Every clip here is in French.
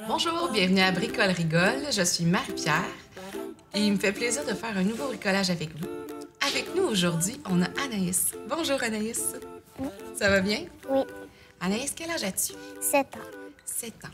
Bonjour, bienvenue à Bricole Rigole. Je suis Marie-Pierre et il me fait plaisir de faire un nouveau bricolage avec vous. Avec nous aujourd'hui, on a Anaïs. Bonjour Anaïs. Oui. Ça va bien? Oui. Anaïs, quel âge as-tu? 7 ans. 7 ans.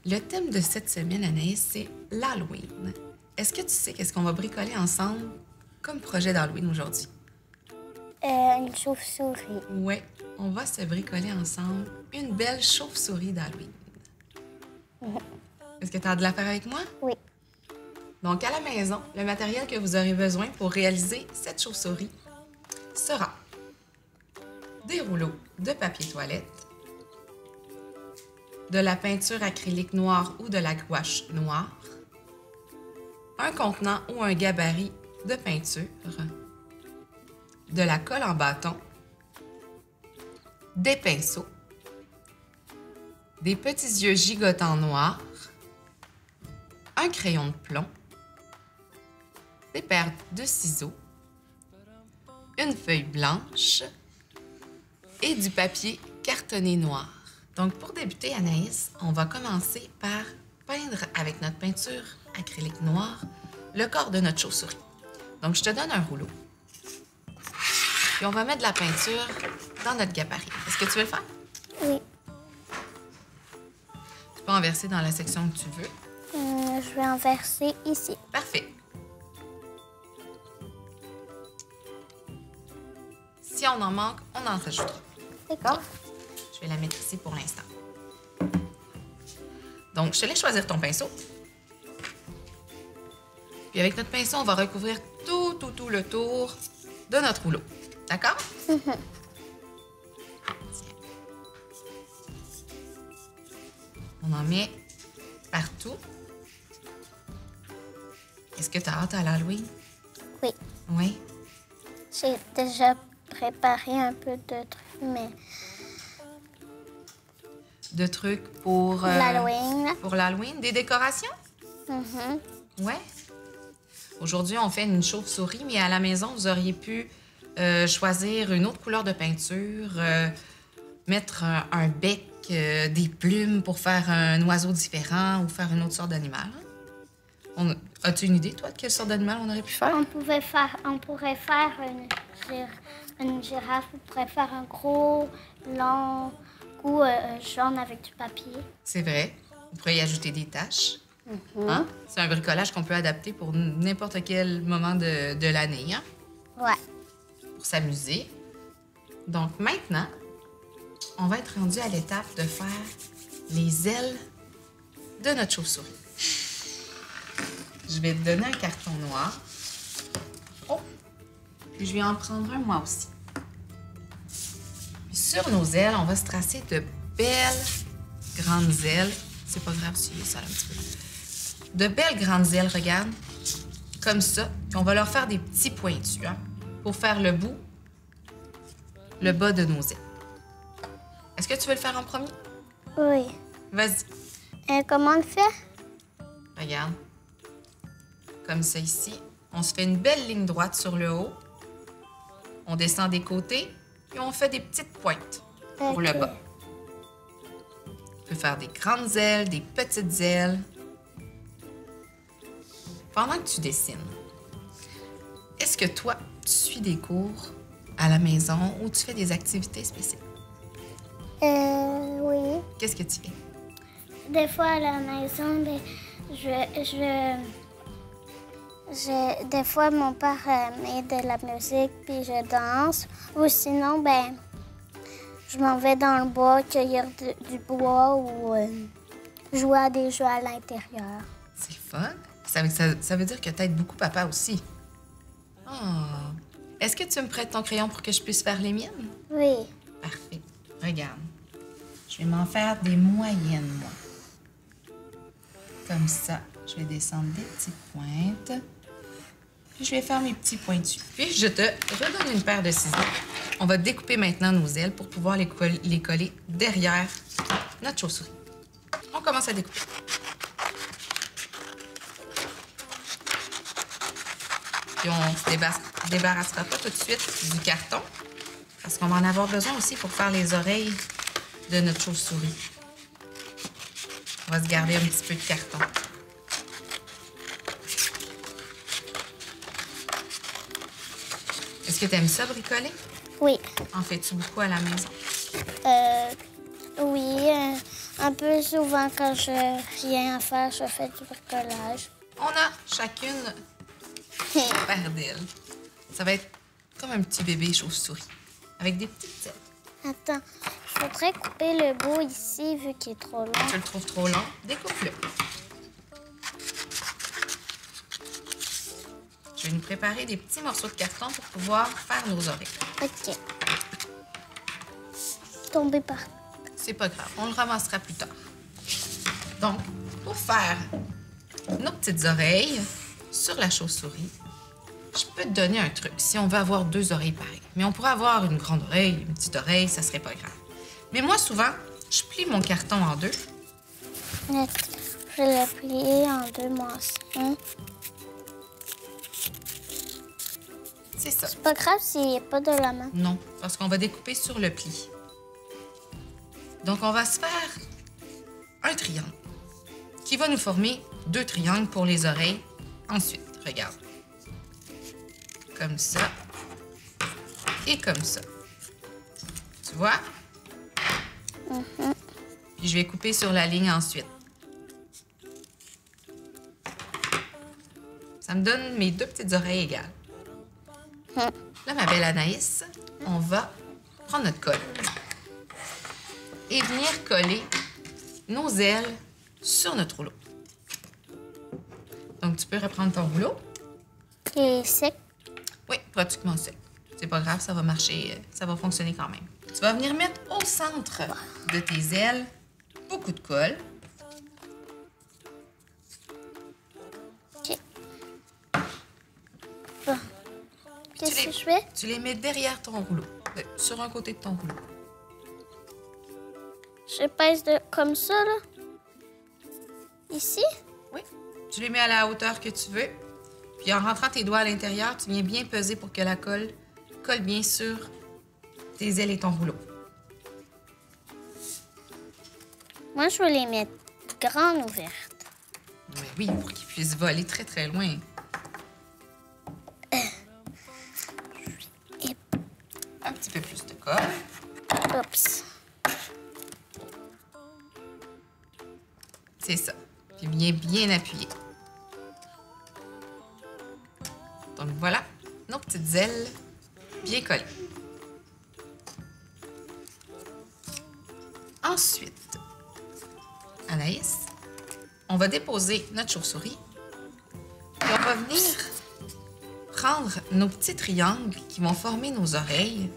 Le thème de cette semaine, Anaïs, c'est l'Halloween. Est-ce que tu sais qu'est-ce qu'on va bricoler ensemble comme projet d'Halloween aujourd'hui? Une chauve-souris. Oui, on va se bricoler ensemble une belle chauve-souris d'Halloween. Est-ce que tu as de la faire avec moi? Oui. Donc, à la maison, le matériel que vous aurez besoin pour réaliser cette chauve-souris sera des rouleaux de papier toilette, de la peinture acrylique noire ou de la gouache noire, un contenant ou un gabarit de peinture, de la colle en bâton, des pinceaux, des petits yeux gigotants noirs, un crayon de plomb, des paires de ciseaux, une feuille blanche et du papier cartonné noir. Donc, pour débuter, Anaïs, on va commencer par peindre avec notre peinture acrylique noire le corps de notre chauve-souris. Donc, je te donne un rouleau. Puis, on va mettre de la peinture dans notre gabarit. Est-ce que tu veux le faire? Oui. Tu peux en verser dans la section que tu veux. Je vais en verser ici. Parfait. Si on en manque, on en rajoutera. D'accord. Je vais la mettre ici pour l'instant. Donc, je te laisse choisir ton pinceau. Puis avec notre pinceau, on va recouvrir tout le tour de notre rouleau. D'accord? On en met partout. Est-ce que tu as hâte à l'Halloween? Oui. Oui? J'ai déjà préparé un peu de trucs, mais De trucs pour... l'Halloween. Pour l'Halloween? Des décorations? Ouais. Aujourd'hui, on fait une chauve-souris, mais à la maison, vous auriez pu choisir une autre couleur de peinture, mettre un bec, des plumes pour faire un oiseau différent ou faire une autre sorte d'animal. As-tu une idée, toi, de quelle sorte d'animal on aurait pu faire? On pourrait faire une girafe. On pourrait faire un gros, long cou jaune avec du papier. C'est vrai. On pourrait y ajouter des taches. Hein? C'est un bricolage qu'on peut adapter pour n'importe quel moment de l'année, hein? Ouais. Pour s'amuser. Donc maintenant, on va être rendu à l'étape de faire les ailes de notre chauve-souris. Je vais te donner un carton noir. Oh! Puis je vais en prendre un moi aussi. Puis sur nos ailes, on va se tracer de belles grandes ailes. C'est pas grave si ça a un petit peu. De belles grandes ailes, regarde. Comme ça. Puis on va leur faire des petits pointus, hein, pour faire le bout, le bas de nos ailes. Est-ce que tu veux le faire en premier? Oui. Vas-y. Comment le faire? Regarde. Comme ça ici. On se fait une belle ligne droite sur le haut. On descend des côtés. Puis on fait des petites pointes pour le bas. On peut faire des grandes ailes, des petites ailes. Pendant que tu dessines, est-ce que toi, tu suis des cours à la maison ou tu fais des activités spéciales? Oui. Qu'est-ce que tu fais? Des fois à la maison, ben, des fois mon père met de la musique puis je danse. Ou sinon, ben, je m'en vais dans le bois cueillir du bois ou jouer à des jeux à l'intérieur. C'est le fun. Ça veut dire que tu aides beaucoup papa aussi. Oh. Est-ce que tu me prêtes ton crayon pour que je puisse faire les miennes? Oui. Parfait. Regarde. Je vais m'en faire des moyennes, moi. Comme ça, je vais descendre des petites pointes. Puis je vais faire mes petits pointus. Puis je te redonne une paire de ciseaux. On va découper maintenant nos ailes pour pouvoir les coller derrière notre chauve-souris. On commence à découper. Puis on ne se débarrassera pas tout de suite du carton parce qu'on va en avoir besoin aussi pour faire les oreilles de notre chauve-souris. On va se garder un petit peu de carton. Est-ce que tu aimes ça, bricoler? Oui. En fais-tu beaucoup à la maison? Oui, un peu souvent quand je rien à faire, je fais du bricolage. On a chacune une paire d'ailes. Ça va être comme un petit bébé chauve-souris, avec des petites ailes. Attends, il faudrait couper le bout ici vu qu'il est trop long. Tu le trouves trop long? Découpe-le. Je vais nous préparer des petits morceaux de carton pour pouvoir faire nos oreilles. OK. Tomber par... C'est pas grave, on le ramassera plus tard. Donc, pour faire nos petites oreilles sur la chauve-souris, je peux te donner un truc si on veut avoir 2 oreilles pareilles. Mais on pourrait avoir une grande oreille, une petite oreille, ça serait pas grave. Mais moi, souvent, je plie mon carton en 2. Je l'ai plié en 2 moi aussi. C'est ça. C'est pas grave s'il n'y a pas de la main. Non, parce qu'on va découper sur le pli. Donc, on va se faire un triangle qui va nous former 2 triangles pour les oreilles. Ensuite, regarde. Comme ça. Et comme ça. Tu vois? Puis je vais couper sur la ligne ensuite. Ça me donne mes 2 petites oreilles égales. Là, ma belle Anaïs, on va prendre notre colle et venir coller nos ailes sur notre rouleau. Donc, tu peux reprendre ton rouleau. Il est sec. Oui, pratiquement sec. C'est pas grave, ça va marcher, ça va fonctionner quand même. Tu vas venir mettre au centre de tes ailes beaucoup de colle. OK. Bon. Qu'est-ce que je fais? Tu les mets derrière ton rouleau, sur un côté de ton rouleau. Je pèse comme ça, là. Ici? Oui. Tu les mets à la hauteur que tu veux. Puis en rentrant tes doigts à l'intérieur, tu viens bien peser pour que la colle colle bien sur tes ailes et ton rouleau. Moi, je veux les mettre grandes ouvertes. Mais oui, pour qu'ils puissent voler très, très loin. Un petit peu plus de colle. Oups. C'est ça. Puis bien appuyer. Donc voilà, nos petites ailes bien collées. Ensuite, Anaïs, on va déposer notre chauve-souris. Puis on va venir prendre nos petits triangles qui vont former nos oreilles.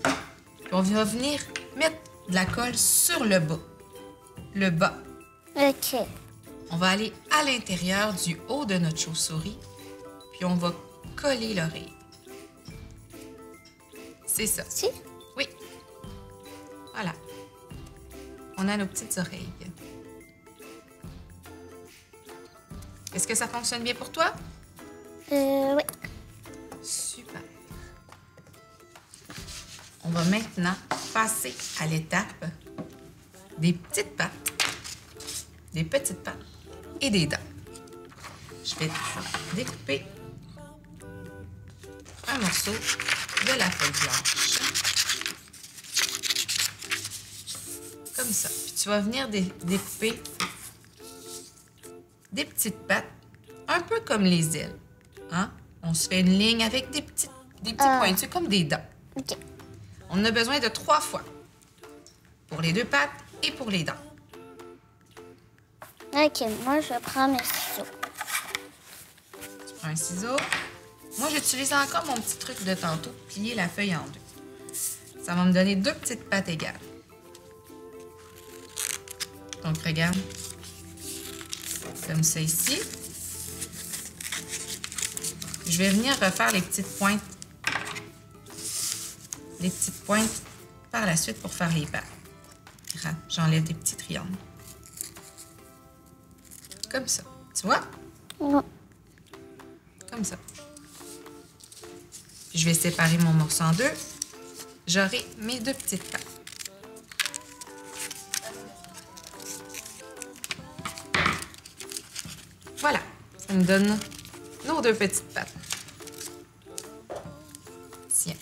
Puis on va venir mettre de la colle sur le bas. Le bas. OK. On va aller à l'intérieur du haut de notre chauve-souris. Puis on va coller l'oreille. C'est ça. Si? Oui. Voilà. On a nos petites oreilles. Est-ce que ça fonctionne bien pour toi? Oui. Super. On va maintenant passer à l'étape des petites pattes, des petites pattes et des dents. Je vais découper un morceau de la feuille blanche. Comme ça. Puis tu vas venir découper des petites pattes, un peu comme les ailes. Hein? On se fait une ligne avec des petits pointus comme des dents. OK. On a besoin de 3 fois. Pour les 2 pattes et pour les dents. OK, moi, je prends mes ciseaux. Tu prends un ciseau. Moi, j'utilise encore mon petit truc de tantôt, plier la feuille en 2. Ça va me donner 2 petites pattes égales. Donc, regarde. Comme ça ici. Je vais venir refaire les petites pointes. Les petites pointes par la suite pour faire les pattes. J'enlève des petits triangles. Comme ça. Tu vois? Non. Comme ça. Puis je vais séparer mon morceau en 2. J'aurai mes 2 petites pattes. Voilà, ça me donne nos 2 petites pattes. Tiens.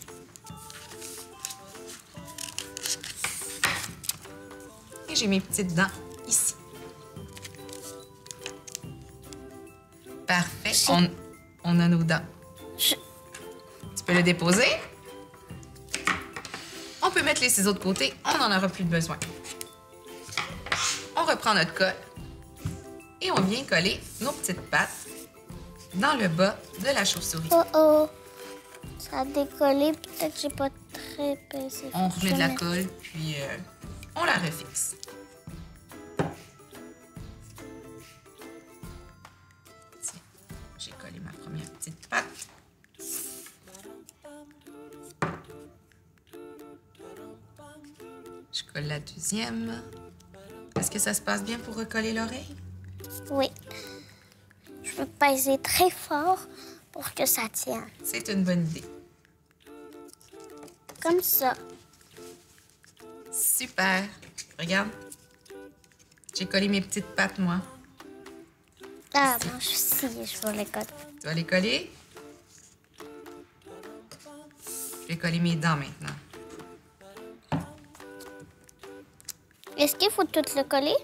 Et j'ai mes petites dents ici. Parfait. On a nos dents. Tu peux le déposer. On peut mettre les ciseaux de côté. On n'en aura plus besoin. On reprend notre colle. Et on vient coller nos petites pattes dans le bas de la chauve-souris. Oh oh! Ça a décollé. Peut-être que j'ai pas très pesé. On remet de la colle, puis on la refixe. Tiens, j'ai collé ma première petite patte. Je colle la deuxième. Est-ce que ça se passe bien pour recoller l'oreille? Oui. Je veux peser très fort pour que ça tienne. C'est une bonne idée. Comme ça. Super. Regarde. J'ai collé mes petites pattes, moi. Ah, moi aussi, je veux les coller. Tu vas les coller? Je vais coller mes dents maintenant. Est-ce qu'il faut tout le coller?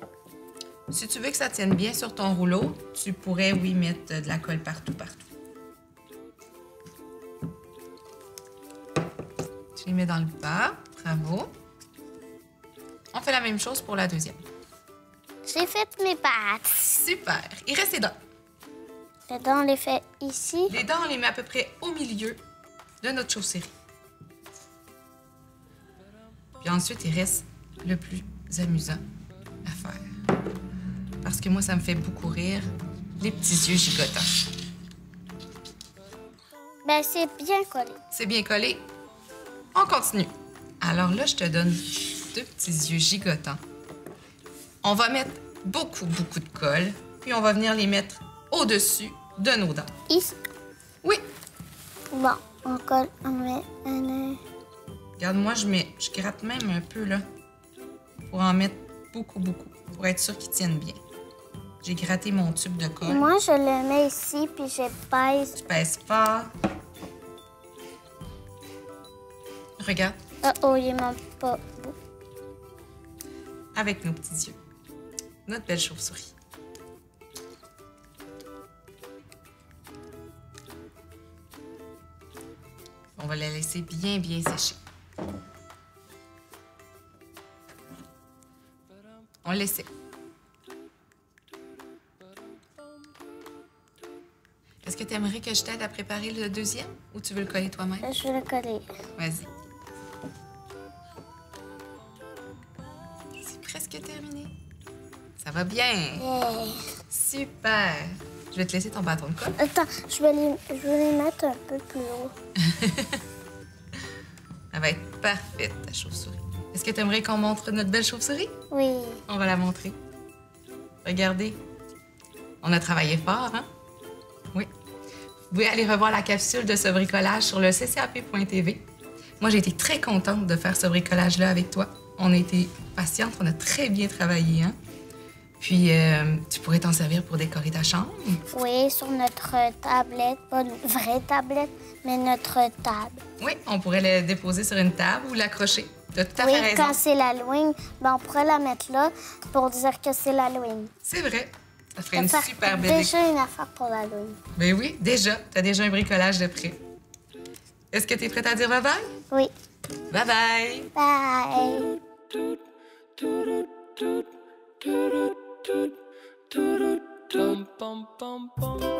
Si tu veux que ça tienne bien sur ton rouleau, tu pourrais, oui, mettre de la colle partout. Tu les mets dans le bas. Bravo. On fait la même chose pour la deuxième. J'ai fait mes pattes. Super. Il reste les dents. Les dents, on les fait ici. Les dents, on les met à peu près au milieu de notre chauve-souris. Puis ensuite, il reste le plus amusant à faire. Parce que moi, ça me fait beaucoup rire, les petits yeux gigotants. Ben, c'est bien collé. C'est bien collé. On continue. Alors là, je te donne 2 petits yeux gigotants. On va mettre beaucoup de colle, puis on va venir les mettre au-dessus de nos dents. Ici. Oui. Bon, on colle, on met un œil. Regarde, moi, je gratte même un peu, là, pour en mettre beaucoup, pour être sûr qu'ils tiennent bien. J'ai gratté mon tube de colle. Moi, je le mets ici, puis je pèse. Tu pèses pas. Regarde, Oh, il manque pas. avec nos petits yeux. Notre belle chauve-souris. On va la laisser bien sécher. On l'essaie. Est-ce que tu aimerais que je t'aide à préparer le deuxième ou tu veux le coller toi-même? Je vais le coller. Vas-y. C'est presque terminé. Ça va bien. Yeah. Super. Je vais te laisser ton bâton de colle. Attends, je vais les mettre un peu plus haut. Elle va être parfaite, ta chauve-souris. Est-ce que tu aimerais qu'on montre notre belle chauve-souris? Oui. On va la montrer. Regardez. On a travaillé fort, hein? Oui. Vous pouvez aller revoir la capsule de ce bricolage sur le ccap.tv. Moi, j'ai été très contente de faire ce bricolage-là avec toi. On a été patiente, on a très bien travaillé, hein? Puis, tu pourrais t'en servir pour décorer ta chambre. Oui, sur notre tablette. Pas une vraie tablette, mais notre table. Oui, on pourrait le déposer sur une table ou l'accrocher. Tu as tout à Oui, fait raison. quand c'est l'Halloween, ben on pourrait la mettre là pour dire que c'est l'Halloween. C'est vrai. Ça ferait une Ça super fait belle déjà une affaire pour l'Halloween. Ben oui, déjà. Tu as déjà un bricolage de prêt. Est-ce que tu es prête à dire bye-bye? Oui. Bye-bye! Bye. Bum, bum, bum, bum.